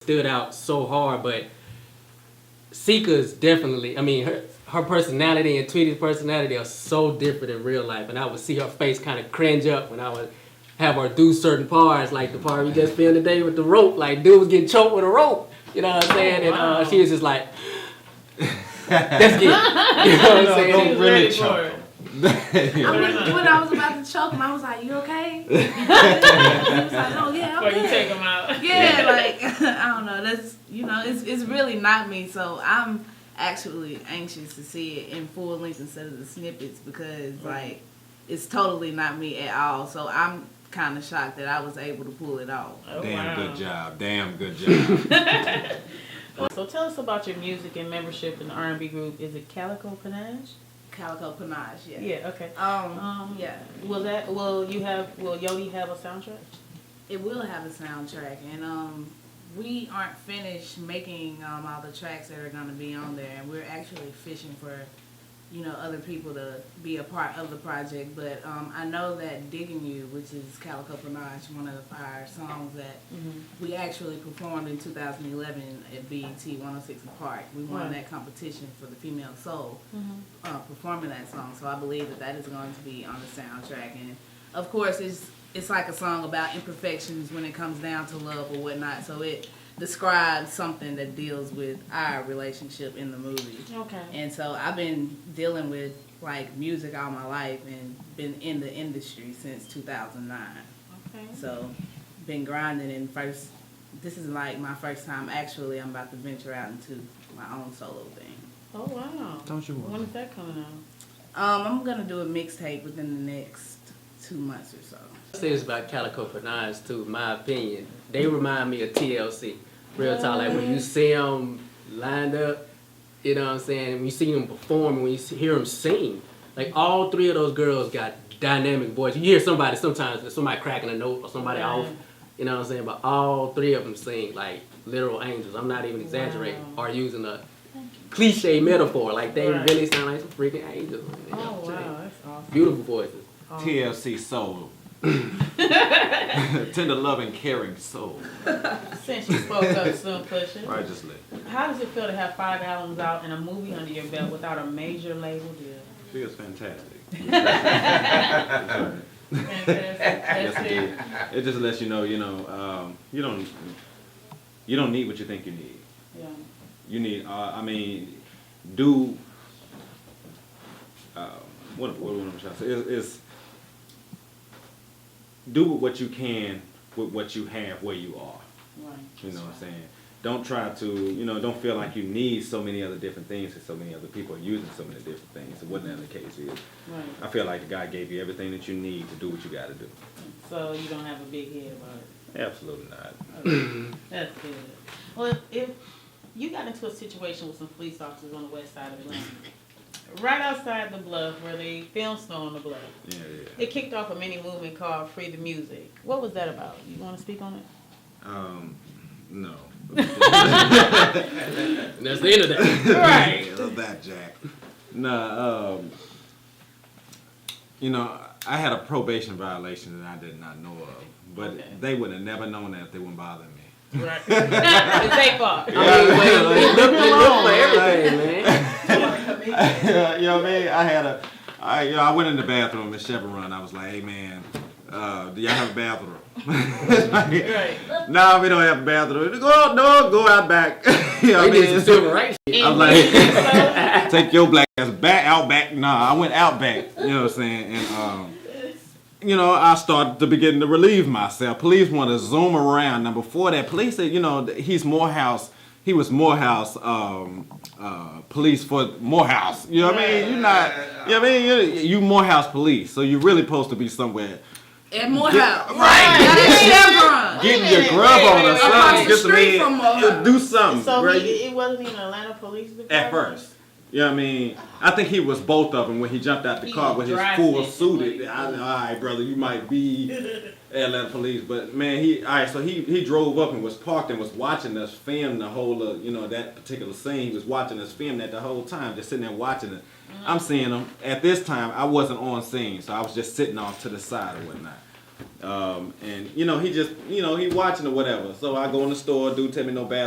stood out so hard, but SIKA is definitely, I mean, her personality and Tweety's personality are so different in real life, and I would see her face kind of cringe up when I would have her do certain parts, like the part we just filmed today with the rope, like dude was getting choked with a rope, you know what I'm saying? And she was just like, that's good. You know what I'm saying? Don't really choke. When I was about to choke him, I was like, "You okay?" He was like, "Oh yeah, okay." Or you take him out. Yeah, like I don't know. That's it's really not me. So I'm actually anxious to see it in full length instead of the snippets because like it's totally not me at all. So I'm kind of shocked that I was able to pull it off. Oh, Damn wow. good job. Damn good job. So tell us about your music and membership in the R&B group. Is it Calico Panache? Calico Panache, yeah. Yeah. Okay. Yeah. Will YoDIE have a soundtrack? It will have a soundtrack, and we aren't finished making all the tracks that are going to be on there, and we're actually fishing for, other people to be a part of the project. But I know that "Digging You," which is Calico Panache, one of our songs that we actually performed in 2011 at BET 106 & Park. We won that competition for the Female Soul, performing that song. So I believe that is going to be on the soundtrack, and of course it's like a song about imperfections when it comes down to love or whatnot. So it describes something that deals with our relationship in the movie. Okay. And so I've been dealing with like music all my life and been in the industry since 2009. Okay. So been grinding, and this is like my first time actually. I'm about to venture out into my own solo thing. Oh wow. Don't you When is that coming out? I'm gonna do a mixtape within the next 2 months or so. I say this about Calico Panache too, in my opinion. They remind me of TLC. Real talk, like when you see them lined up, you know what I'm saying? When you see them perform, when you hear them sing, like all three of those girls got dynamic voice. You hear somebody sometimes, somebody cracking a note or somebody off, you know what I'm saying? But all three of them sing like literal angels. I'm not even exaggerating or using a cliche metaphor. Like they really sound like some freaking angels. You know what I'm saying? That's awesome. Beautiful voices. TLC soul. Tender, loving, caring soul. Since you spoke up, Slimm Pusha, Righteously. how does it feel to have 5 albums out and a movie under your belt without a major label deal? Feels fantastic. Fantastic. Yes, That's it it. is. It just lets you know, you don't need what you think you need. Yeah. You need, do. What am I trying to say? Is do what you can with what you have where you are. Right. You know what I'm saying? Don't try to, don't feel like you need so many other different things and so many other people are using so many different things. And whatever the case is. Right. I feel like God gave you everything that you need to do what you got to do. So you don't have a big head about it? Absolutely not. Okay. That's good. Well, if you got into a situation with some police officers on the west side of Atlanta, right outside the Bluff where they film snow on the Bluff, it kicked off a mini movement called Free the Music. What was that about? You want to speak on it? No. And that's the end of that. Right. Love that, Jack. Nah, I had a probation violation that I did not know of, but they would have never known that if they wouldn't bother me. Right. It's their fault. I mean, they look for everything, man. You know what I mean? I went in the bathroom at Chevron. I was like, hey man, do y'all have a bathroom? Right. Nah, we don't have a bathroom. Go out back. You know what I They did some mean? civil rights. I'm like, take your black ass out back. Nah, I went out back. You know what I'm saying? And I started to begin to relieve myself. Police want to zoom around. Now before that, police said, he was Morehouse police for Morehouse. You know what I mean? You're not, you know what I mean? You Morehouse police, so you're really supposed to be somewhere. At Morehouse. Right. Getting your grub on or something. Just to do something. So right? it wasn't even Atlanta Police Department? At first. You know what I mean? I think he was both of them when he jumped out the car with his full suited. All right, brother, you might be Atlanta Police, but man, he drove up and was parked and was watching us film the whole that particular scene. He was watching us film that the whole time, just sitting there watching it. I'm seeing him. At this time, I wasn't on scene, so I was just sitting off to the side or whatnot. And you know, he just, you know, he watching or whatever. So I go in the store, dude tell me no bathroom